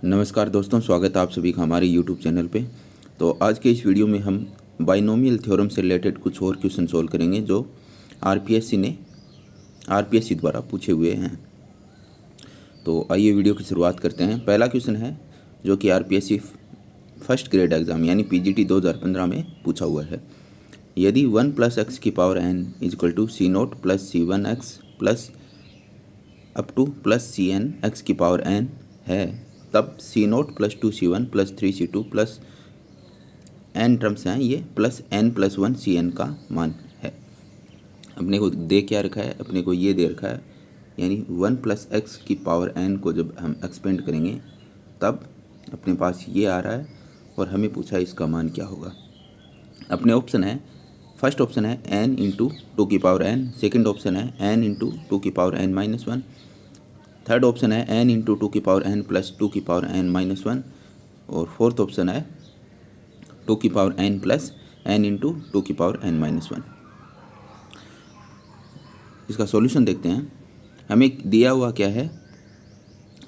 नमस्कार दोस्तों, स्वागत है आप सभी का हमारे YouTube चैनल पे। तो आज के इस वीडियो में हम बाइनोमियल थ्योरम से रिलेटेड कुछ और क्वेश्चन सोल्व करेंगे जो आरपीएससी द्वारा पूछे हुए हैं। तो आइए वीडियो की शुरुआत करते हैं। पहला क्वेश्चन है जो कि आरपीएससी फर्स्ट ग्रेड एग्जाम यानी पीजीटी 2015 में पूछा हुआ है। यदि 1 + x की power n = c0 + c1 x plus up to plus cn x की पावर n है, तब c0 + 2c1 + 3c2 plus n terms हैं ये प्लस n + 1 cn का मान है। अपने को दे क्या रखा है, अपने को ये दे रखा है यानी 1 + x की पावर n को जब हम एक्सपेंड करेंगे तब अपने पास ये आ रहा है और हमें पूछा इसका मान क्या होगा। अपने ऑप्शन है, फर्स्ट ऑप्शन है n × 2 की पावर n, सेकेंड ऑप्शन है n × 2 की पावर n - 1, थर्ड ऑप्शन है n × 2 की पावर n + 2 की पावर n - 1 और फोर्थ ऑप्शन है 2 की पावर n + n × 2 की पावर n - 1। इसका सॉल्यूशन देखते हैं। हमें दिया हुआ क्या है,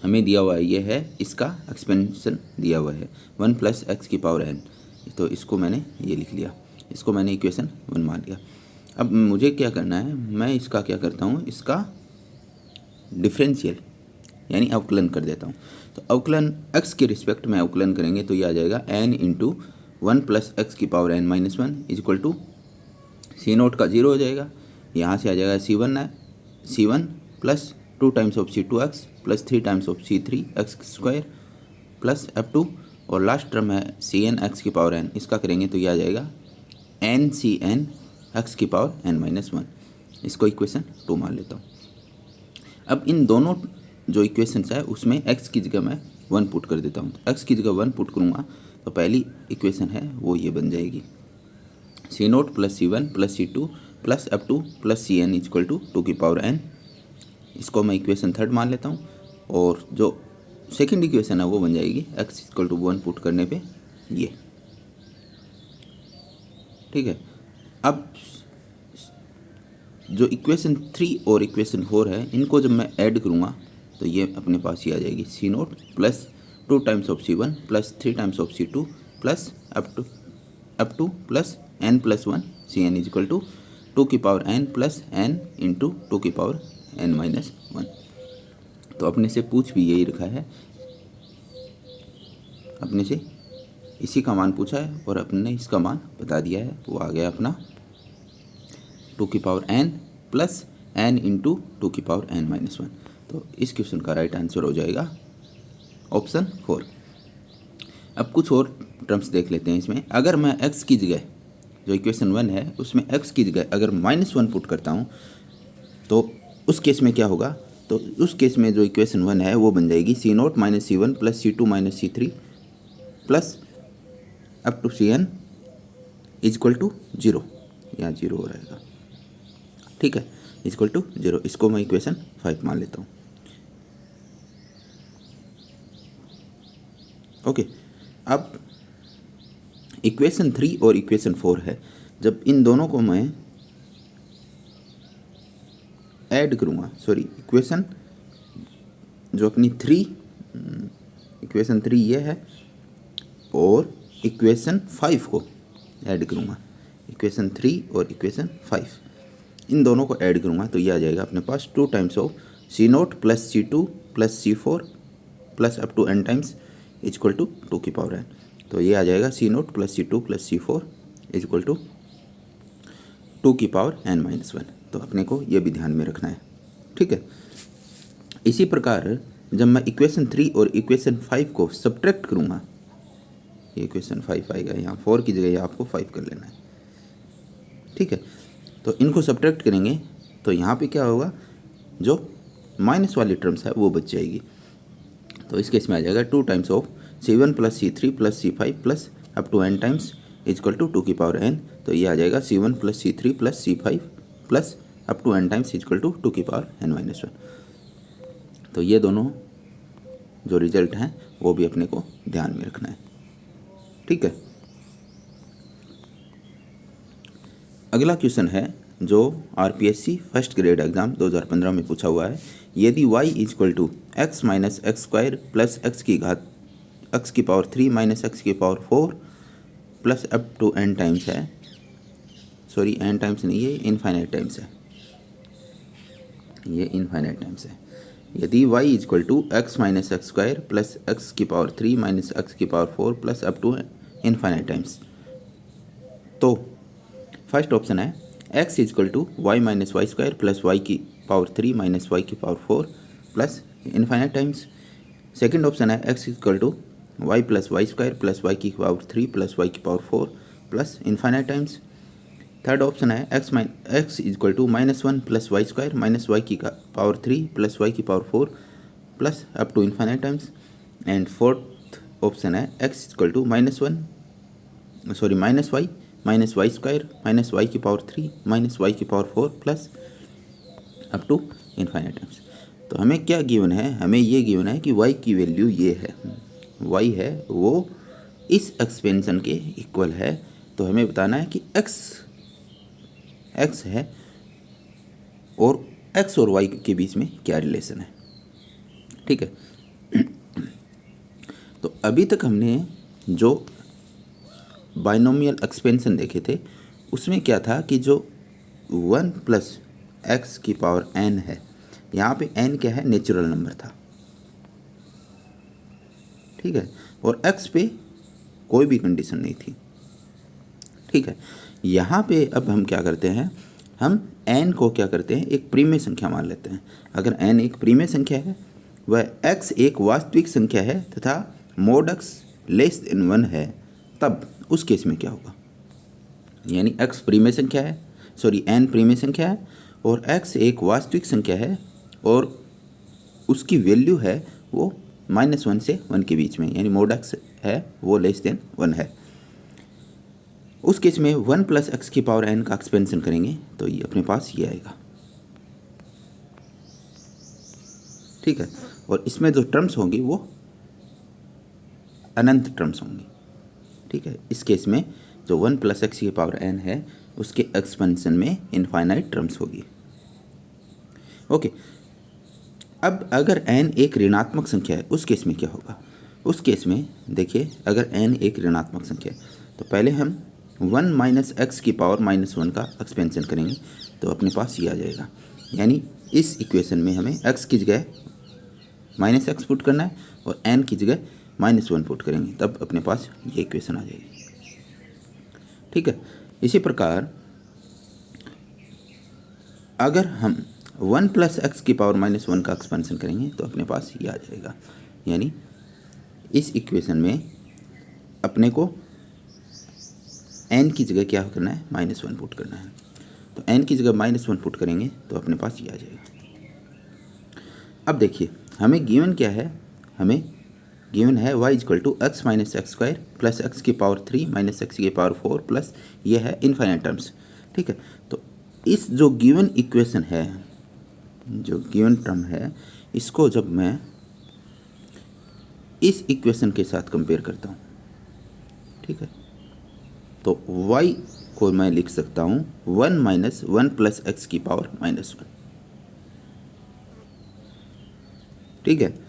हमें दिया हुआ ये है, इसका एक्सपेंशन दिया हुआ है 1 + x की पावर n। तो इसको मैंने ये लिख लिया, इसको मैंने इक्वेशन 1 मान लिया। अब मुझे क्या करना है, मैं इसका क्या करता हूँ, इसका डिफरेंशियल यानी अवकलन कर देता हूँ। तो अवकलन x के रिस्पेक्ट में अवकलन करेंगे तो ये आ जाएगा n × 1 + x की पावर n - 1 = c0 का 0 हो जाएगा। यहाँ से आ जाएगा c1 plus 2 times of c2x plus 3 times of c3x² plus up to और लास्ट टर्म है cn x की पावर n। इसका करेंगे तो ये आ जाएगा ncn x की पावर n - 1। इसको इक्वेशन 2 मान लेता हूँ। अब इन दोनों जो इक्वेशंस है उसमें x की जगह मैं 1 पुट कर देता हूँ। तो x की जगह 1 पुट करूँगा तो पहली इक्वेशन है वो ये बन जाएगी c0 + c1 + c2 plus up to plus cn = 2 की पावर n। इसको मैं इक्वेशन थर्ड मान लेता हूँ और जो सेकंड इक्वेशन है वो बन जाएगी x = 1 पुट करने पे ये, ठीक है। अब जो इक्वेशन 3 और इक्वेशन 4 है इनको जब मैं ऐड करूँगा तो ये अपने पास ही आ जाएगी c0 plus 2 times of c1 plus 3 times of c2 plus up to plus n + 1 cn = 2 की पावर n प्लस n × 2 की पावर n - 1। तो अपने से पूछ भी यही रखा है, अपने से इसी का मान पूछा है और अपने ने इसका मान बता दिया है। वो आ गया अपना 2 की पावर n प्लस n × 2 की पावर n - 1। तो इस क्वेश्चन का राइट आंसर हो जाएगा ऑप्शन 4। अब कुछ और टर्म्स देख लेते हैं इसमें। अगर मैं x की जगह, जो इक्वेशन 1 है उसमें x की जगह अगर -1 पुट करता हूँ तो उस केस में क्या होगा, तो उस केस में जो इक्वेशन 1 है वो बन जाएगी c0 - c1 plus c2 - c3 plus up to cn = 0। यहाँ 0 हो रहेगा, ठीक है, =0। इसको मैं इक्वेशन 5 मान लेता हूँ। ओके, अब इक्वेशन 3 और इक्वेशन 4 है, जब इन दोनों को मैं ऐड करूँगा, सॉरी इक्वेशन जो अपनी इक्वेशन 3 ये है और इक्वेशन 5 को ऐड करूँगा, इक्वेशन 3 और इक्वेशन 5 इन दोनों को ऐड करूँगा तो ये आ जाएगा अपने पास 2 times of c0 plus c2 plus c4 plus up to n times = 2 की पावर n। तो ये आ जाएगा c0 plus c2 plus c4 = 2 की पावर n - 1। तो अपने को ये भी ध्यान में रखना है, ठीक है। इसी प्रकार जब मैं इक्वेशन 3 और इक्वेशन 5 को सब्ट्रैक्ट करूँगा, ये इक्वेशन 5 आएगा, यहाँ 4 की जगह आपको 5 कर लेना है, ठीक है। तो इनको सब्ट्रैक्ट करेंगे तो यहाँ पे क्या होगा, जो माइनस वाली टर्म्स है वो बच जाएगी। तो इस केस में आ जाएगा 2 times of c1 plus c3 plus c5 plus up to n times = 2 की पावर n। तो ये आ जाएगा c1 plus c3 plus c5 plus up to n times = 2 की पावर n - 1। तो ये दोनों जो रिजल्ट हैं वो भी अपने को ध्यान में रखना है, ठीक है। अगला क्वेश्चन है जो आरपीएससी फर्स्ट ग्रेड एग्जाम 2015 में पूछा हुआ है। यदि y = x - x² plus x की घात एक्स की पावर 3 माइनस एक्स की power 4 plus up to n times है, सॉरी एन टाइम्स नहीं, ये इनफाइनाइट टाइम्स है, ये इनफाइनाइट टाइम्स है। यदि y is equal to x minus x square plus x की पावर 3 माइनस एक्स की power 4 plus up to infinite times, तो फर्स्ट ऑप्शन है x is equal to y minus y square plus y की power 3 minus y की power 4 plus infinite times. Second option है x is equal to y plus y square plus y की power 3 plus y की power 4 plus infinite times. Third option है x is equal to -1 plus y square minus y की power 3 plus y की power 4 plus up to infinite times. And fourth option है x is equal to minus y minus y square minus y की power 3 minus y की power 4 plus up to infinite times. तो हमें क्या given है, हमें ये गिवन है कि y की वैल्यू ये है, y है वो इस एक्सपेंशन के इक्वल है। तो हमें बताना है कि x है और x और y के बीच में क्या रिलेशन है। ठीक है। तो अभी तक हमने जो बाइनोमियल एक्सपेंशन देखे थे उसमें क्या था कि जो 1 प्लस एक्स की पावर n है, यहाँ पे n क्या है, नेचुरल नंबर था। ठीक है, और x पे कोई भी कंडीशन नहीं थी। ठीक है, यहाँ पे अब हम क्या करते हैं, हम n को क्या करते हैं, एक प्रीमेय संख्या मान लेते हैं। अगर n एक प्रीमेय संख्या है, वह x एक वास्तविक संख्या है तथा मोड x लेस देन 1 है, तब उस केस में क्या होगा, यानी x प्रीमेय संख्या है, सॉरी n प्रीमेय संख्या है और x एक वास्तविक संख्या है और उसकी वैल्यू है वो -1 से 1 के बीच में, यानी मोड x है वो लेस देन 1 है। उस केस में 1 प्लस एक्स की पावर n का एक्सपेंशन करेंगे तो ये अपने पास ये आएगा। ठीक है, और इसमें जो टर्म्स होंगी वो अनंत टर्म्स होंगी। ठीक है, इस केस में जो 1 प्लस एक्स की पावर n है उसके एक्सपेंशन में इनफाइनाइट टर्म्स होगी। ओके, अब अगर n एक ऋणात्मक संख्या है उस केस में क्या होगा। उस केस में देखिए, अगर n एक ऋणात्मक संख्या है तो पहले हम 1 माइनस एक्स की पावर -1 का एक्सपेंशन करेंगे तो अपने पास ये आ जाएगा। यानी इस इक्वेशन में हमें x की जगह -x पुट करना है और n की जगह -1 पुट करेंगे, तब अपने पास ये इक्वेशन आ जाएगी। ठीक है, इसी प्रकार अगर हम 1 प्लस एक्स की पावर -1 का एक्सपेंशन करेंगे तो अपने पास ये आ जाएगा। यानी इस इक्वेशन में अपने को n की जगह क्या करना है, -1 पुट करना है। तो n की जगह -1 पुट करेंगे तो अपने पास ये आ जाएगा। अब देखिए हमें गिवन क्या है, हमें गिवन है y is equal to x minus x square plus x की पावर 3 माइनस एक्स की पावर 4 प्लस ये है इनफाइनाइट टर्म्स। ठीक है, तो इस जो गिवन इक्वेशन है, जो गिवन टर्म है, इसको जब मैं इस इक्वेशन के साथ कंपेयर करता हूँ, ठीक है, तो y को मैं लिख सकता हूँ 1 माइनस 1 प्लस एक्स की पावर -1। ठीक है,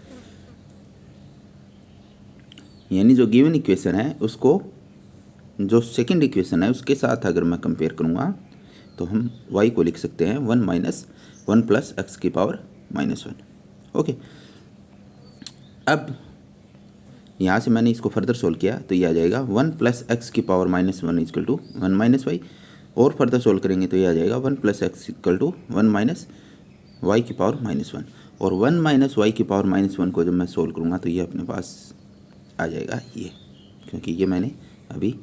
यानी जो गिवन इक्वेशन है उसको जो सेकंड इक्वेशन है उसके साथ अगर मैं कंपेयर करूँगा तो हम y को लिख सकते हैं 1 माइनस 1 प्लस एक्स की पावर -1। ओके, अब यहाँ से मैंने इसको फर्दर सोल्व किया तो ये आ जाएगा 1 प्लस एक्स की power -1 is equal to 1 minus y, और फर्दर सोल्व करेंगे तो ये आ जाएगा 1 plus x equal to 1 minus y की पावर -1। और 1 माइनस वाई की पावर -1 को जब मैं सोल्व करूँगा तो ये अपने पास आ जाएगा ये, क्योंकि ये मैंने अभी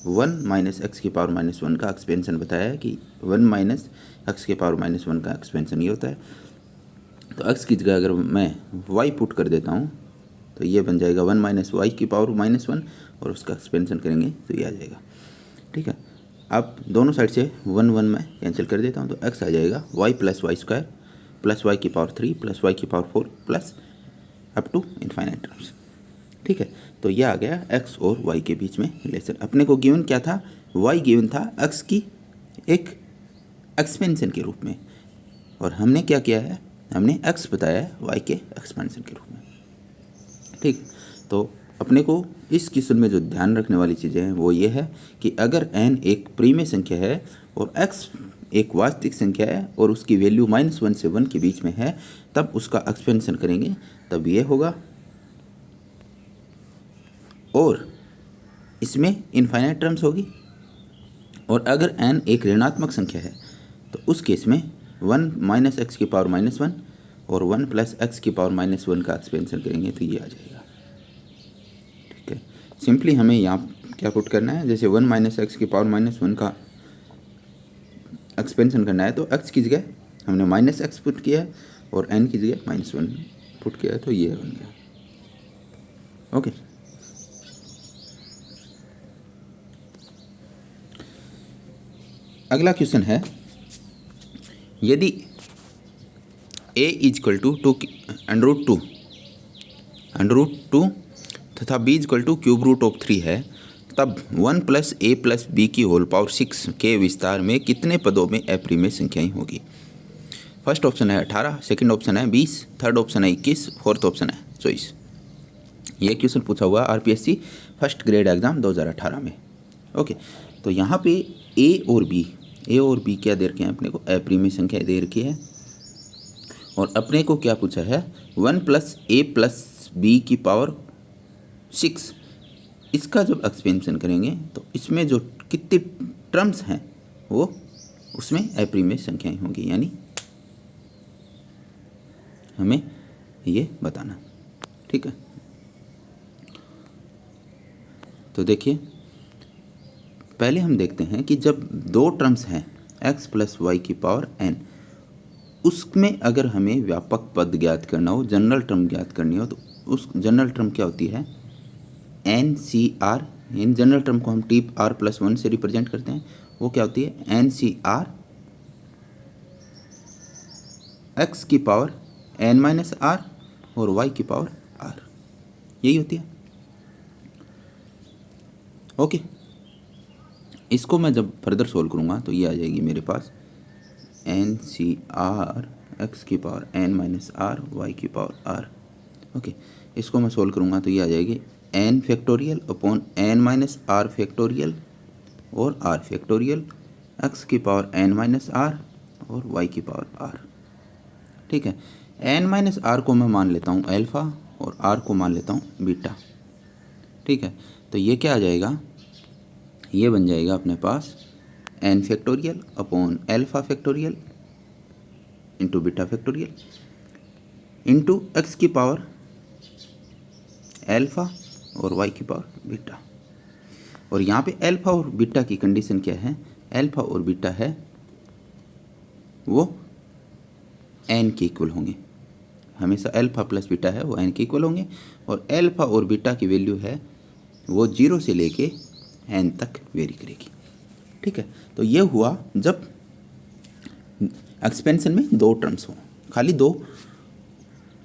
1 माइनस एक्स की पावर -1 का एक्सपेंशन बताया है कि 1 माइनस एक्स की पावर -1 का एक्सपेंशन ये होता है। तो एक्स की जगह अगर मैं वाई पुट कर देता हूँ तो ये बन जाएगा 1 माइनस वाई की पावर -1 और उसका एक्सपेंशन करेंगे तो ये आ जाएगा। ठीक है, अब दोनों साइड से 1 1 मैं कैंसिल कर देता हूँ तो x आ जाएगा y plus y square plus y की पावर 3 प्लस वाई की power 4 plus up to infinite terms. ठीक है, तो यह आ गया x और y के बीच में रिलेशन। अपने को गिवन क्या था, y गिवन था x की एक एक्सपेंशन के रूप में, और हमने क्या किया है, हमने x बताया है y के एक्सपेंशन के रूप में। ठीक, तो अपने को इस क्वेश्चन में जो ध्यान रखने वाली चीज़ें हैं वो ये है कि अगर n एक प्रीमेय संख्या है और x एक वास्तविक संख्या है और उसकी वैल्यू -1 से 1 के बीच में है, तब उसका एक्सपेंशन करेंगे तब ये होगा। और इसमें इनफाइनाइट टर्म्स होगी। और अगर n एक ऋणात्मक संख्या है तो उस केस में 1 - x की पावर -1 और 1 + x की पावर -1 का एक्सपेंशन करेंगे तो ये आ जाएगा। ठीक है, सिंपली हमें यहाँ क्या पुट करना है, जैसे 1 - x की पावर -1 का एक्सपेंशन करना है तो x की जगह हमने -x पुट किया है और n की जगह -1 पुट किया है, तो ये बन गया। ओके, अगला क्वेश्चन है, यदि a = 2√2 तथा b = √3 है, तब 1 + a + b की होल पावर 6 के विस्तार में कितने पदों में अप्रिमेय संख्याएं होगी। फर्स्ट ऑप्शन है 18, सेकंड ऑप्शन है 20, थर्ड ऑप्शन है 21, फोर्थ ऑप्शन है 24। ये क्वेश्चन पूछा हुआ RPSC फर्स्ट ग्रेड एग्जाम 2018 में। ओके, तो यहाँ पे a और b क्या दे रखे हैं अपने को, अप्रिमेय संख्या दे रखी है और अपने को क्या पूछा है 1 + a + b की पावर 6। इसका जब एक्सपेंशन करेंगे तो इसमें जो कितनी टर्म्स हैं वो उसमें अप्रिमेय संख्याएं होंगी, यानी हमें ये बताना। ठीक है, तो देखिए पहले हम देखते हैं कि जब दो टर्म्स हैं x + y की पावर n, उसमें अगर हमें व्यापक पद ज्ञात करना हो, जनरल टर्म ज्ञात करनी हो, तो उस जनरल टर्म क्या होती है NCR। इन जनरल टर्म को हम टिप r+1 से रिप्रेजेंट करते हैं। वो क्या होती है NCR x की पावर n - r और y की पावर r, यही होती है। ओके, इसको मैं जब फर्दर सोल्व करूँगा तो ये आ जाएगी मेरे पास NCR x की पावर n - r y की पावर r। ओके, इसको मैं सोल्व करूँगा तो ये आ जाएगी n factorial upon n - r factorial और r फैक्टोरियल, x की पावर n - r और y की पावर r। ठीक है, n - r को मैं मान लेता हूँ अल्फ़ा और r को मान लेता हूँ बीटा। ठीक है, तो ये क्या आ जाएगा, ये बन जाएगा अपने पास n factorial upon alpha factorial into beta factorial into x की पावर अल्फ़ा और y की पावर बीटा। और यहाँ पे अल्फ़ा और बीटा की कंडीशन क्या है, अल्फ़ा और बीटा है वो n के इक्वल होंगे, हमेशा अल्फ़ा प्लस बीटा है वो n के इक्वल होंगे। और अल्फ़ा और बीटा की वैल्यू है वो 0 से लेके n तक वेरी करेगी। ठीक है, तो ये हुआ जब एक्सपेंशन में दो टर्म्स हों, खाली दो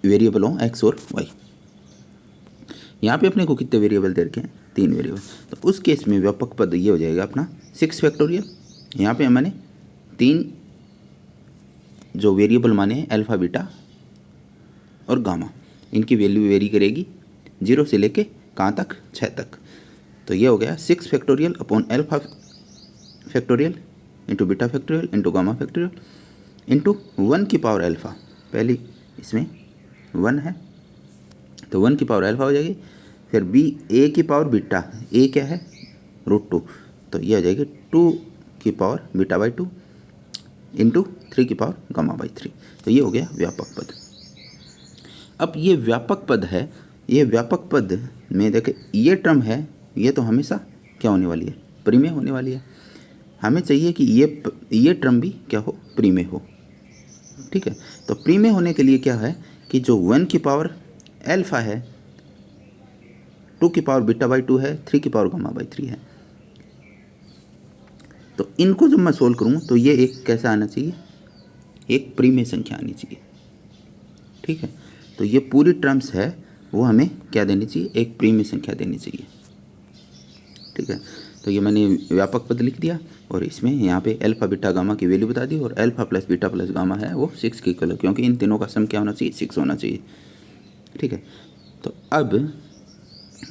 वेरिएबल हों x और y। यहाँ पे अपने को कितने वेरिएबल दे रखे हैं, 3 वेरिएबल, तो उस केस में व्यापक पद ये हो जाएगा अपना 6 फैक्टोरियल। यहाँ पे मैंने 3 जो वेरिएबल माने हैं अल्फ़ा बीटा और गामा, इनकी वैल्यू वेरी करेगी 0 से लेके कहाँ तक, 6 तक। तो ये हो गया 6 factorial upon alpha factorial into beta factorial into gamma factorial into 1 की पावर अल्फ़ा। पहली इसमें 1 है तो 1 की पावर अल्फ़ा हो जाएगी, फिर a की पावर बीटा, a क्या है √2, तो ये आ जाएगी 2 की पावर बीटा बाई 2 इंटू 3 की पावर गामा बाई 3। तो ये हो गया व्यापक पद। अब ये व्यापक पद है, ये व्यापक पद में देखे ये टर्म है, ये तो हमेशा क्या होने वाली है, प्रीमेय होने वाली है। हमें चाहिए कि ये टर्म भी क्या हो, प्रीमेय हो। ठीक है, तो प्रीमेय होने के लिए क्या है कि जो 1 की पावर अल्फ़ा है, 2 की पावर बीटा बाई 2 है, 3 की पावर गामा बाई 3 है, तो इनको जब मैं सोल्व करूँ तो ये एक कैसा आना चाहिए, एक प्रीमेय संख्या आनी चाहिए। ठीक है, तो ये पूरी टर्म्स है वो हमें क्या देनी चाहिए, एक प्रीमेय संख्या देनी चाहिए। ठीक है, तो ये मैंने व्यापक पद लिख दिया और इसमें यहाँ पे अल्फ़ा बीटा गामा की वैल्यू बता दी और alpha plus beta plus gamma है वो 6 के इक्वल है, क्योंकि इन तीनों का सम क्या होना चाहिए, 6 होना चाहिए। ठीक है, तो अब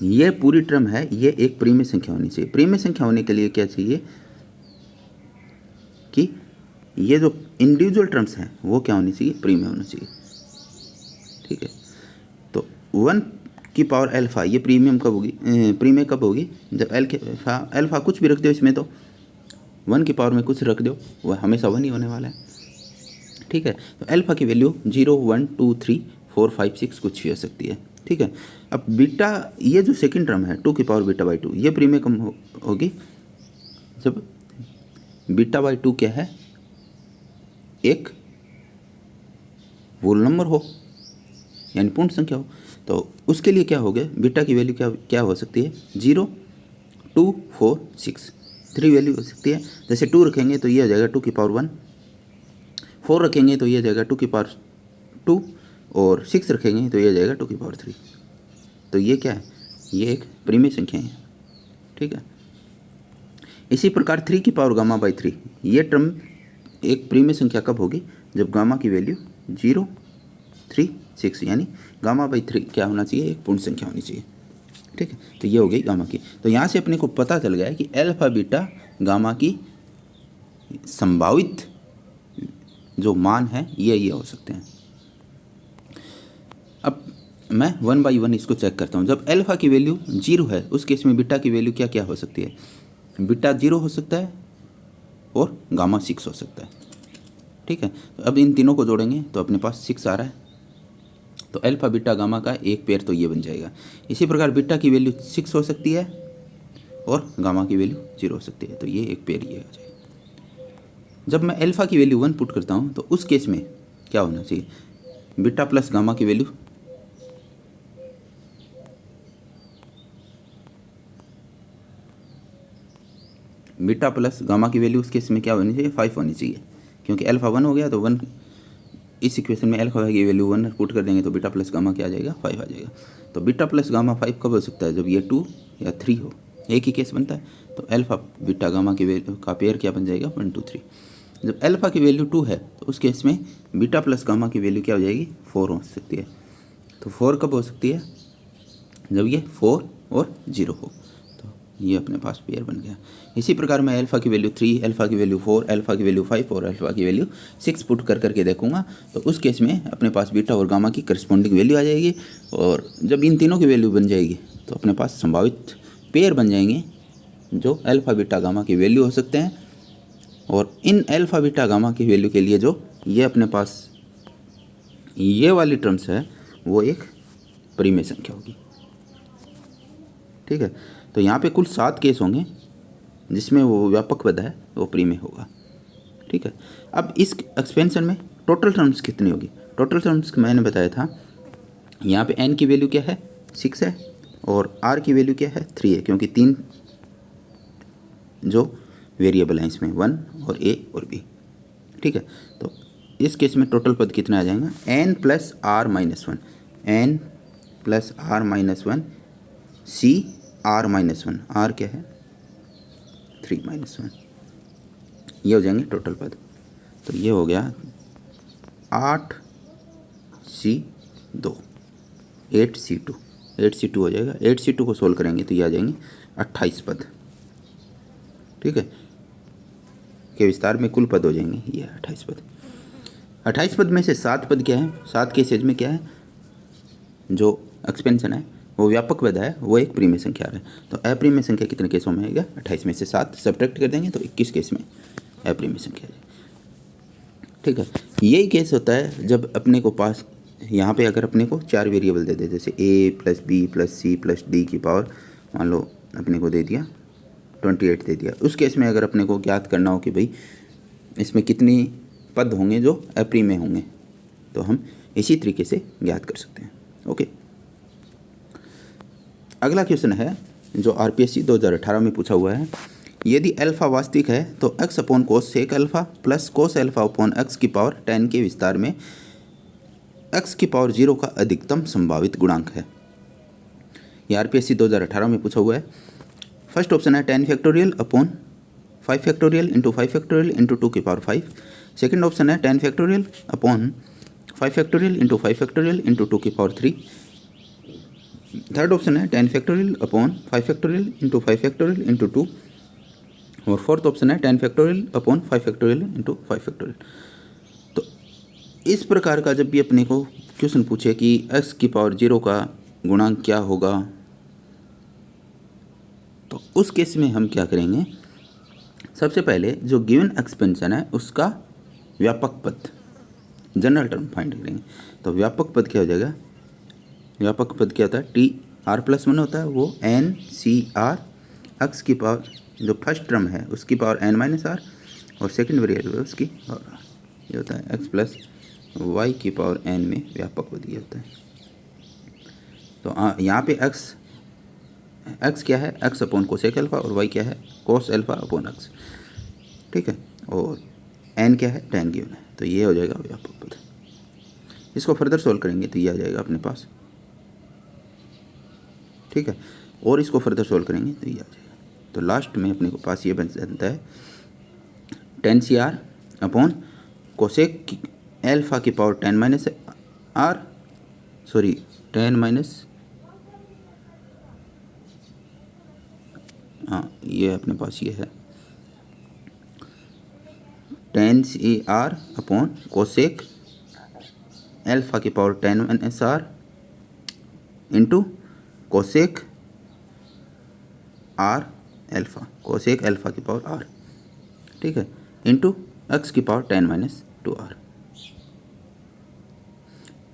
ये पूरी टर्म है, ये एक प्रीमिय संख्या होनी चाहिए। प्रीमिय संख्या होने के लिए क्या चाहिए कि ये जो इंडिविजुअल टर्म्स हैं वो क्या होनी चाहिए, प्रीमिय होना चाहिए। ठीक है, तो 1 की पावर अल्फा ये प्रीमियम कब होगी, प्रीमियम कब होगी, जब अल्फा कुछ भी रख दो इसमें, तो 1 की पावर में कुछ रख दो वह हमेशा 1 ही होने वाला है। ठीक है, तो अल्फा की वैल्यू 0, 1, 2, 3, 4, 5, 6 कुछ भी हो सकती है। ठीक है, अब बीटा ये जो सेकंड टर्म है 2 की पावर बीटा बाई 2 ये प्रीमियम कम होगी जब बीटा बाई 2 क्या है, एक होल नंबर हो यानी पूर्ण संख्या हो। तो उसके लिए क्या हो गया, बीटा की वैल्यू क्या हो सकती है, 0, 2, 4, 6 3 वैल्यू हो सकती है। जैसे 2 रखेंगे तो ये हो जाएगा 2 की पावर 1, 4 रखेंगे तो ये जाएगा 2 की पावर 2, और 6 रखेंगे तो ये जाएगा 2 की पावर 3। तो ये क्या है, ये एक प्रीमिय संख्या है। ठीक है, इसी प्रकार 3 की पावर गामा बाई 3 ये टर्म एक प्रीमिय संख्या कब होगी, जब गामा की वैल्यू 0, 3, 6 यानी गामा बाई 3 क्या होना चाहिए, एक पूर्ण संख्या होनी चाहिए। ठीक है, तो ये हो गई गामा की। तो यहाँ से अपने को पता चल गया है कि अल्फा बीटा गामा की संभावित जो मान है ये हो सकते हैं। अब मैं 1 बाई 1 इसको चेक करता हूँ। जब अल्फा की वैल्यू 0 है उस केस में बीटा की वैल्यू क्या क्या हो सकती है, बीटा 0 हो सकता है और गामा 6 हो सकता है। ठीक है, तो अब इन तीनों को जोड़ेंगे तो अपने पास 6 आ रहा है, तो अल्फा बीटा गामा का एक पेयर तो ये बन जाएगा। इसी प्रकार बीटा की वैल्यू 6 हो सकती है और गामा की वैल्यू 0 हो सकती है, तो ये एक पेयर ये हो जाएगा। जब मैं अल्फा की वैल्यू 1 पुट करता हूँ तो उस केस में क्या होना चाहिए, बीटा प्लस गामा की वैल्यू उस केस में क्या होनी चाहिए, 5 होनी चाहिए, क्योंकि अल्फा 1 हो गया तो 1 इस इक्वेशन में अल्फा की वैल्यू 1 पुट कर देंगे तो बीटा प्लस गामा क्या आ जाएगा, 5 आ जाएगा। तो बीटा प्लस गामा 5 कब हो सकता है, जब ये 2 या 3 हो, एक ही केस बनता है। तो अल्फा बीटा गामा की वैल्यू का पेयर क्या बन जाएगा, 1, 2, 3। जब अल्फा की वैल्यू 2 है तो उस केस में बीटा प्लस गामा की वैल्यू क्या हो जाएगी, 4 हो सकती है। तो 4 कब हो सकती है, जब ये 4 और 0 हो। तो ये अपने पास पेयर बन गया। इसी प्रकार मैं अल्फा की वैल्यू 3, अल्फा की वैल्यू 4, अल्फा की वैल्यू 5 और अल्फा की वैल्यू 6 पुट करके देखूंगा, तो उस केस में अपने पास बीटा और गामा की करस्पॉन्डिंग वैल्यू आ जाएगी। और जब इन तीनों की वैल्यू बन जाएगी तो अपने पास संभावित पेयर बन जाएंगे जो अल्फा बीटा गामा की वैल्यू हो सकते हैं। और इन अल्फा बीटा गामा की वैल्यू के लिए जो ये अपने पास ये वाली टर्म्स है वो एक प्रीमिय संख्या होगी। ठीक है, तो यहाँ पे कुल 7 केस होंगे जिसमें वो व्यापक पद है वो प्रीमिय होगा। ठीक है, अब इस एक्सपेंशन में टोटल टर्म्स कितनी होगी, टोटल टर्म्स मैंने बताया था यहाँ पे n की वैल्यू क्या है, 6 है, और r की वैल्यू क्या है, 3 है, क्योंकि 3 जो वेरिएबल हैं इसमें 1 और a और b। ठीक है, तो इस केस में टोटल पद कितना आ जाएगा, n plus r minus 1, n plus r minus 1 c r minus 1, r क्या है 3 माइनस 1, ये हो जाएंगे टोटल पद। तो ये हो गया 8c2, 8c2 हो जाएगा। 8c2 को सोल्व करेंगे तो ये आ जाएंगे 28 पद। ठीक है, के विस्तार में कुल पद हो जाएंगे ये 28 पद। 28 पद में से 7 पद क्या है, 7 केसेज में क्या है, जो एक्सपेंशन है वो व्यापक पद है, वो एक प्रीमिय संख्या है। तो अप्रीमिय संख्या कितने केसों में आएगा, 28 में से 7 सब्ट्रैक्ट कर देंगे तो 21 केस में अप्रीमिय संख्या है। ठीक है, यही केस होता है जब अपने को पास यहाँ पे अगर अपने को 4 वेरिएबल दे दे, जैसे a plus b plus c plus d की पावर मान लो अपने को दे दिया 28 दे दिया। उस केस में अगर अपने को ज्ञात करना हो कि भाई इसमें कितनी पद होंगे जो अप्रीमिय होंगे, तो हम इसी तरीके से ज्ञात कर सकते हैं। ओके, अगला क्वेश्चन है जो आरपीएससी 2018 में पूछा हुआ है। यदि अल्फा वास्तविक है तो x upon cosec alpha plus cos alpha upon x की पावर 10 के विस्तार में x की पावर 0 का अधिकतम संभावित गुणांक है। ये आरपीएससी 2018 में पूछा हुआ है। फर्स्ट ऑप्शन है 10 factorial upon 5 factorial into 5 factorial into 2 की पावर 5। सेकेंड ऑप्शन है 10 factorial upon 5 factorial into 5 factorial into 2 की पावर 3। थर्ड ऑप्शन है 10 factorial upon 5 factorial into 5 factorial into 2, और फोर्थ ऑप्शन है 10 factorial upon 5 factorial into 5 factorial. तो इस प्रकार का जब भी अपने को क्वेश्चन पूछे कि x की पावर 0 का गुणांक क्या होगा, तो उस केस में हम क्या करेंगे, सबसे पहले जो गिवन एक्सपेंशन है उसका व्यापक पद, जनरल टर्म फाइंड करेंगे। तो व्यापक पद क्या हो जाएगा, व्यापक पद क्या होता है, टी आर प्लस 1 होता है, वो एन सी आर एक्स की पावर, जो फर्स्ट टर्म है उसकी पावर एन माइनस आर, और सेकेंड वेरिएबल है उसकी पावर आर, ये होता है एक्स प्लस वाई की पावर एन में व्यापक पद ये होता है। तो यहाँ पे एक्स क्या है, एक्स अपॉन कोसेक अल्फा, और वाई क्या है, कोस अल्फा अपॉन एक्स, ठीक है, और एन क्या है, टेन गिवन है, तो ये हो जाएगा व्यापक पद। इसको फर्दर सोल्व करेंगे तो ये आ जाएगा अपने पास, ठीक है, और इसको फर्दर सोल्व करेंगे तो ये आ जाएगा। तो लास्ट में अपने को पास ये बन जाता है 10 C R upon cosec alpha की power 10 minus R, sorry 10 minus, हाँ ये अपने पास ये है 10 C R upon cosec alpha की power 10 minus R into cosec R alpha, cosec alpha की पावर आर, ठीक है, इंटू एक्स की पावर 10 माइनस 2 आर,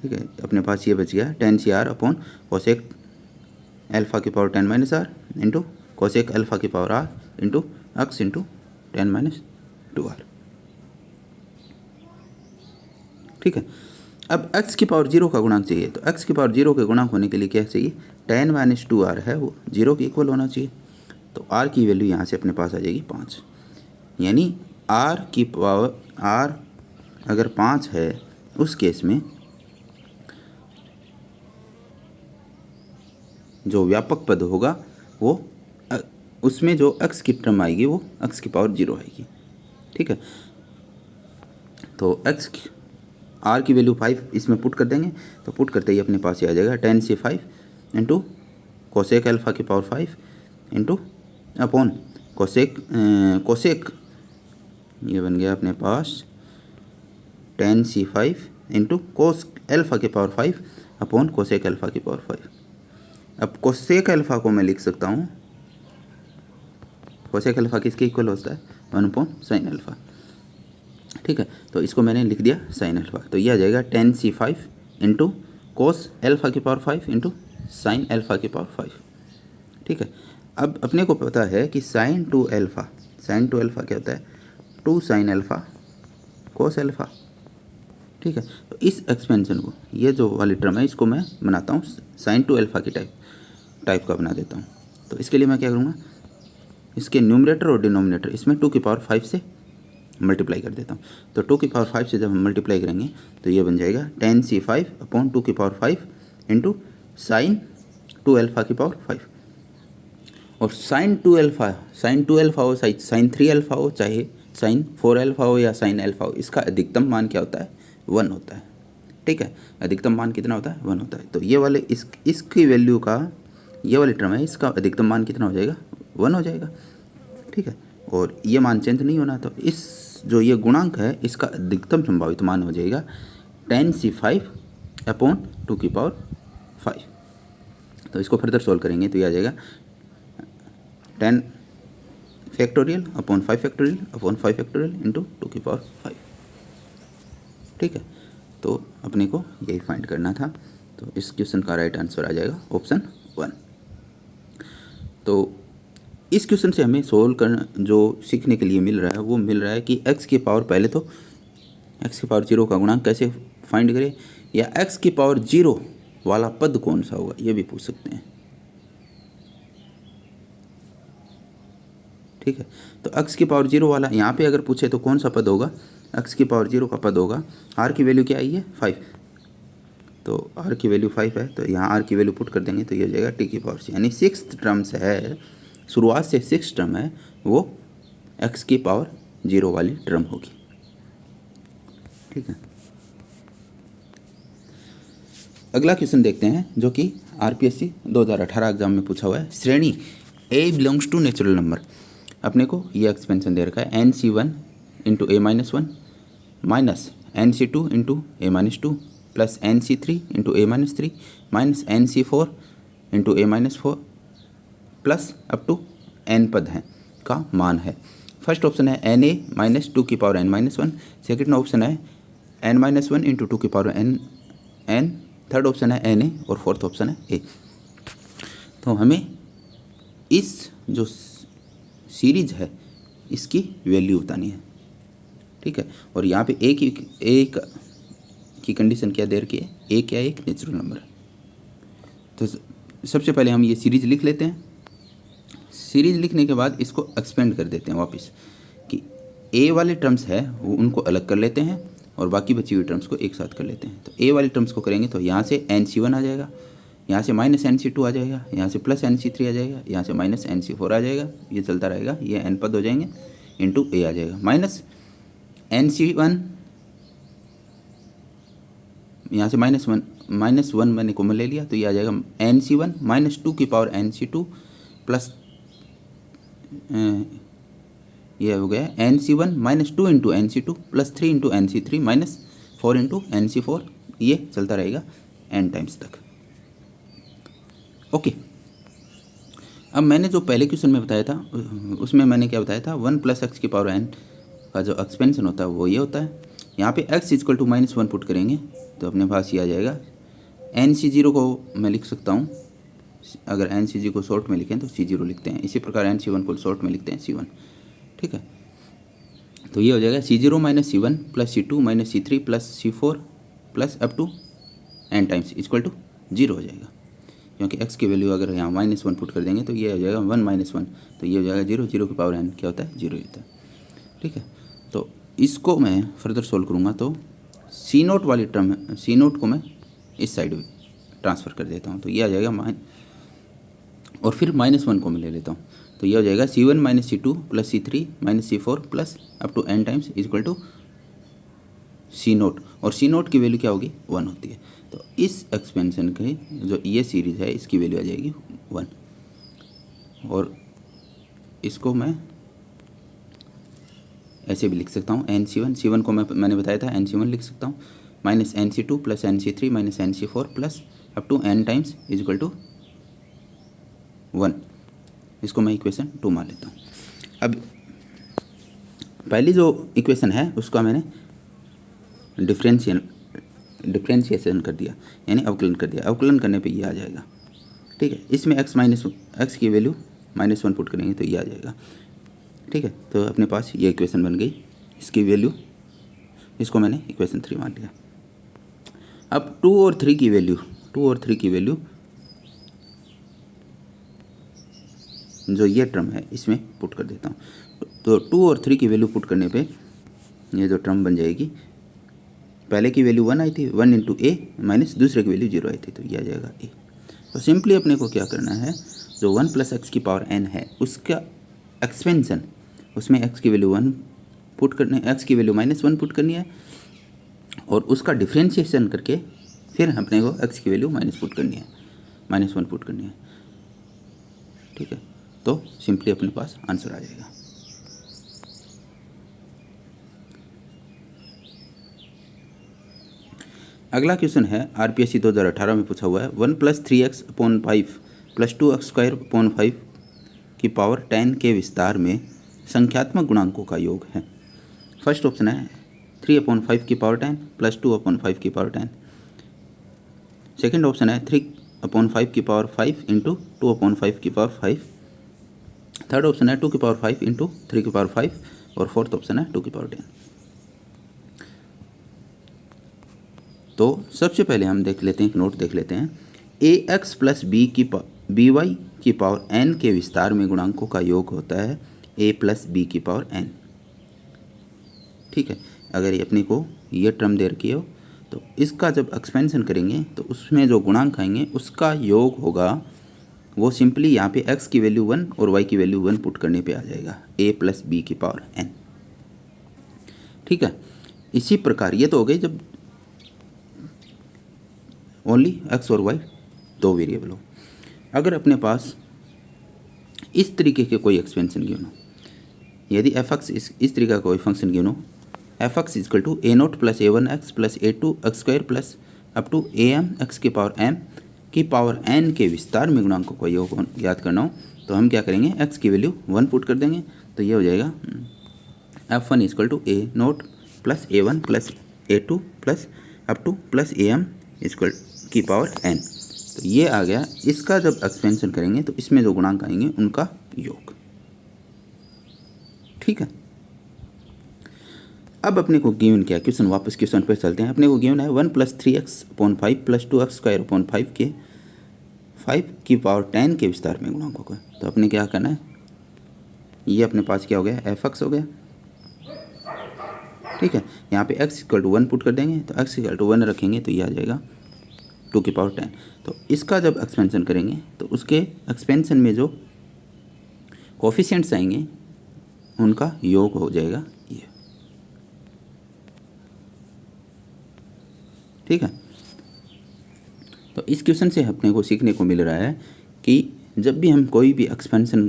ठीक है। अपने पास ये बच गया 10 C R upon cosec alpha की power 10 minus R into cosec alpha की power r into x into 10 minus 2 are, ठीक है। अब x की पावर 0 का गुणांक चाहिए, तो x की पावर 0 के गुणांक होने के लिए क्या चाहिए, 10 माइनस 2 आर है वो 0 के इक्वल होना चाहिए। तो r की वैल्यू यहाँ से अपने पास आ जाएगी 5, यानी r की पावर r अगर 5 है उस केस में जो व्यापक पद होगा वो उसमें जो x की टर्म आएगी वो x की पावर 0 आएगी, ठीक है। तो आर की वैल्यू 5 इसमें पुट कर देंगे, तो पुट करते ही अपने पास ये आ जाएगा 10 से 5 इंटू कोसेक अल्फा की पावर 5 इंटू अपॉन कोसेक ये बन गया अपने पास 10 सी 5 इंटू कोस अल्फा की पावर 5 अपॉन कोसेक अल्फा की पावर 5। अब कोसेक अल्फा को मैं लिख सकता हूँ, कोसेक अल्फा किसके इक्वल होता है, 1 अपॉन साइन अल्फा, ठीक है। तो इसको मैंने लिख दिया साइन अल्फा, तो ये आ जाएगा 10 सी 5 इंटू कोस अल्फा की पावर 5 इंटू साइन अल्फा की पावर 5, ठीक है। अब अपने को पता है कि साइन टू अल्फा क्या होता है, 2 साइन अल्फा कोस अल्फा, ठीक है। तो इस एक्सपेंशन को, ये जो वाली टर्म है इसको मैं बनाता हूँ साइन टू अल्फा की टाइप का बना देता हूँ। तो इसके लिए मैं क्या करूँगा, इसके न्यूमरेटर और डिनोमिनेटर इसमें 2 की पावर 5 से मल्टीप्लाई कर देता हूँ। तो 2 की पावर 5 से जब हम मल्टीप्लाई करेंगे तो ये बन जाएगा 10 सी 5 अपॉन 2 की पावर 5 इंटू साइन 2 अल्फा की पावर 5, और साइन 2 अल्फा हो, साइन 3 अल्फा हो, चाहे साइन 4 अल्फा हो या साइन अल्फा हो, इसका अधिकतम मान क्या होता है, 1 होता है, ठीक है। अधिकतम मान कितना होता है, 1 होता है। तो ये वाले इसकी वैल्यू का, ये वाली टर्म है, इसका अधिकतम मान कितना हो जाएगा, 1 हो जाएगा, ठीक है। और ये मान चेंज नहीं होना, तो इस जो ये गुणांक है इसका अधिकतम संभावित मान हो जाएगा 10 सी 5 अपॉन 2 की पावर 5। तो इसको फर्दर सोल्व करेंगे तो ये आ जाएगा 10 factorial upon 5 factorial upon 5 factorial into 2 की पावर 5, ठीक है। तो अपने को यही फाइंड करना था। तो इस क्वेश्चन का राइट आंसर आ जाएगा ऑप्शन 1। तो इस क्वेश्चन से हमें सोल्व करना जो सीखने के लिए मिल रहा है वो मिल रहा है कि x की पावर, पहले तो x की पावर 0 का गुणांक कैसे फाइंड करें, या x की पावर 0 वाला पद कौन सा होगा ये भी पूछ सकते हैं, ठीक है। तो x की पावर 0 वाला यहाँ पे अगर पूछे तो कौन सा पद होगा, x की पावर 0 का पद होगा, r की वैल्यू क्या आई है 5, तो r की वैल्यू 5 है, तो यहाँ r की वैल्यू पुट कर देंगे तो ये हो जाएगा t की पावर 6, यानी 6th टर्म्स है, शुरुआत से 6 टर्म है वो x की पावर 0 वाली टर्म होगी, ठीक है। अगला क्वेश्चन देखते हैं जो कि आरपीएससी 2018 एग्जाम में पूछा हुआ है। श्रेणी a belongs to natural number. अपने को ये एक्सपेंशन दे रखा है n C one into a minus one minus n C two into a minus two plus n C three into a minus three minus n C four into a minus four plus up to n पद है का मान है। First option है n a minus two की power n minus one. Second option है n minus one into two की power n. Third option है एन ए और फोर्थ ऑप्शन है ए। तो हमें इस जो सीरीज है इसकी वैल्यू बतानी है, ठीक है। और यहाँ पे ए की कंडीशन क्या दे रखी है, ए क्या है, एक नेचुरल नंबर है। तो सबसे पहले हम ये सीरीज लिख लेते हैं। सीरीज लिखने के बाद इसको एक्सपेंड कर देते हैं वापस कि ए वाले टर्म्स है वो उनको अलग कर लेते हैं और बाकी बची हुई टर्म्स को एक साथ कर लेते हैं। तो ए वाले टर्म्स को करेंगे तो यहाँ से एन सी वन आ जाएगा, यहाँ से माइनस एन सी टू आ जाएगा, यहाँ से प्लस एन सी थ्री आ जाएगा, यहाँ से माइनस एन सी फोर आ जाएगा। ये चलता रहेगा, ये एन पद हो जाएंगे, इंटू ए आ जाएगा माइनस एन सी वन, यहाँ से माइनस वन मैंने कॉमन ले लिया तो ये आ जाएगा एन सी वन माइनस टू की पावर एन सी टू प्लस ये हो गया एन सी one minus two into n सी two plus three into n सी three minus four into n सी फोर। ये चलता रहेगा एन टाइम्स तक। ओके, अब मैंने जो पहले क्वेश्चन में बताया था उसमें मैंने क्या बताया था, वन प्लस एक्स की पावर एन का जो एक्सपेंशन होता है वो ये होता है। यहाँ पे x equal to minus one put करेंगे तो अपने पास ये आ जाएगा। एन सी जीरो को मैं लिख सकता हूँ, अगर एन सी जी को शॉर्ट में लिखें तो सी जीरो लिखते हैं, इसी प्रकार एन सी वन को शॉर्ट में लिखते हैं सी वन, ठीक है। तो ये हो जाएगा C zero minus C one plus C two minus C three plus C four plus up to n times equal to zero हो जाएगा, क्योंकि x की वैल्यू अगर यहाँ माइनस वन पुट कर देंगे तो ये हो जाएगा वन माइनस वन, तो ये हो जाएगा जीरो। जीरो की पावर एन क्या होता है, जीरो होता है, ठीक है। तो इसको मैं फर्दर सोल्व करूँगा तो सी नोट वाली टर्म, सी नोट को मैं इस साइड ट्रांसफ़र कर देता हूँ तो ये आ जाएगा और फिर माइनस वन को मैं ले लेता हूँ तो ये हो जाएगा C one minus C two plus C three minus C four plus up to n times equal to C nought. और सी नोट की वैल्यू क्या होगी, वन होती है। तो इस एक्सपेंशन के जो ये सीरीज है इसकी वैल्यू आ जाएगी वन। और इसको मैं ऐसे भी लिख सकता हूँ, एन सी वन को मैंने बताया था एन सी वन लिख सकता हूँ minus n C two plus n C three minus n C four plus up to n times equal to one. इसको मैं इक्वेशन टू मान लेता हूँ। अब पहली जो इक्वेशन है उसका मैंने डिफ्रेंशिएशन कर दिया, यानी अवकलन कर दिया। अवकलन करने पे ये आ जाएगा, ठीक है। इसमें एक्स की वैल्यू माइनस वन पुट करेंगे तो ये आ जाएगा, ठीक है। तो अपने पास ये इक्वेशन बन गई, इसकी वैल्यू, इसको मैंने इक्वेशन थ्री मान लिया। अब टू और थ्री की वैल्यू जो ये टर्म है इसमें पुट कर देता हूँ। तो टू और थ्री की वैल्यू पुट करने पे ये जो टर्म बन जाएगी, पहले की वैल्यू वन आई थी, वन इंटू ए माइनस दूसरे की वैल्यू जीरो आई थी, तो ये आ जाएगा ए। तो सिंपली अपने को क्या करना है, जो वन प्लस एक्स की पावर एन है उसका एक्सपेंशन, उसमें एक्स की वैल्यू वन पुट करनी है, एक्स की वैल्यू माइनस वन पुट करनी है और उसका डिफ्रेंशिएशन करके फिर अपने को एक्स की वैल्यू माइनस वन पुट करनी है, ठीक है। तो सिंपली अपने पास आंसर आ जाएगा। अगला क्वेश्चन है आरपीएससी 2018 में पूछा हुआ है, one plus three x upon five plus two x square upon five की पावर 10 के विस्तार में संख्यात्मक गुणांकों का योग है। फर्स्ट ऑप्शन है 3/5 की पावर 10 प्लस 2/5 की पावर 10। सेकेंड ऑप्शन है 3/5 की पावर 5 इंटू 2/5 की पावर 5। थर्ड ऑप्शन है 2 की पावर 5 इंटू 3 की पावर 5 और फोर्थ ऑप्शन है 2 की पावर 10। तो सबसे पहले हम देख लेते हैं, एक नोट देख लेते हैं। ए एक्स प्लस बी वाई की पावर एन के विस्तार में गुणांकों का योग होता है ए प्लस बी की पावर एन, ठीक है। अगर ये अपने को ये टर्म दे रखी हो तो इसका जब एक्सपेंशन करेंगे तो उसमें जो गुणांक आएंगे उसका योग होगा, वो सिंपली यहाँ पे x की वैल्यू 1 और y की वैल्यू 1 पुट करने पे आ जाएगा a प्लस बी की पावर n, ठीक है। इसी प्रकार ये तो हो गई जब ओनली एक्स और वाई दो वेरिएबल हो। अगर अपने पास इस तरीके के कोई एक्सपेंशन गिवन हो, यदि एफ एक्स इस तरीके का कोई फंक्शन गिवन हो, f x is equal to a naught plus a one x plus a two x square plus up to a m x की पावर एम की पावर एन के विस्तार में गुणांकों को योग याद करना हो, तो हम क्या करेंगे, एक्स की वैल्यू 1 पुट कर देंगे, तो ये हो जाएगा f one is equal to a naught plus a one plus a two plus up to plus a m is equal की पावर एन। तो ये आ गया। इसका जब एक्सपेंशन करेंगे तो इसमें जो गुणांक आएंगे उनका योग। ठीक है। अब अपने को गिवन क्या, क्वेश्चन वापस क्वेश्चन पर चलते हैं। अपने को गिवन है 1 plus 3x upon 5 plus 2x square upon 5 के 5 की पावर 10 के विस्तार में गुणांकों का। तो अपने क्या करना है, ये अपने पास क्या हो गया, एफ एक्स हो गया। ठीक है, यहाँ पे x इक्वल टू 1 पुट कर देंगे, तो x इक्वल टू 1 रखेंगे तो ये आ जाएगा 2 की पावर 10। तो इसका जब एक्सपेंशन करेंगे तो उसके एक्सपेंशन में जो कोफिशिएंट्स आएंगे उनका योग हो जाएगा ये। ठीक है। तो इस क्वेश्चन से अपने को सीखने को मिल रहा है कि जब भी हम कोई भी एक्सपेंशन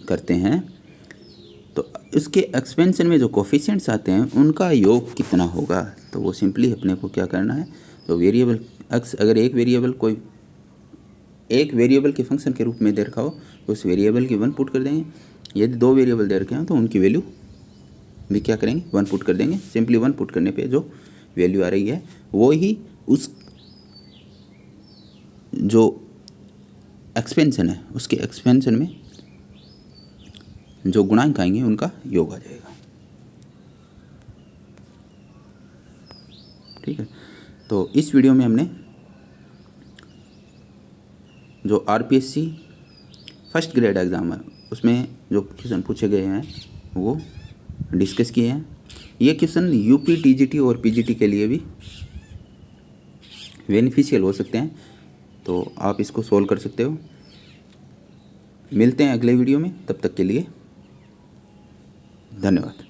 करते हैं तो उसके एक्सपेंशन में जो कोफिशिएंट्स आते हैं उनका योग कितना होगा। तो वो सिंपली अपने को क्या करना है, तो वेरिएबल एक्स अगर एक वेरिएबल के फंक्शन के रूप में दे रखा हो तो उस वेरिएबल की 1 पुट कर देंगे। यदि 2 वेरिएबल दे रखे हैं तो उनकी वैल्यू भी क्या करेंगे, 1 पुट कर देंगे। सिंपली 1 पुट करने पे जो वैल्यू आ रही है वो ही उस जो एक्सपेंशन है उसके एक्सपेंशन में जो गुणांक आएंगे उनका योग आ जाएगा। ठीक है। तो इस वीडियो में हमने जो आरपीएससी फर्स्ट ग्रेड एग्ज़ाम है उसमें जो क्वेश्चन पूछे गए हैं वो डिस्कस किए हैं। ये क्वेश्चन यूपी टीजीटी और पीजीटी के लिए भी बेनिफिशियल हो सकते हैं, तो आप इसको सोल्व कर सकते हो। मिलते हैं अगले वीडियो में, तब तक के लिए धन्यवाद।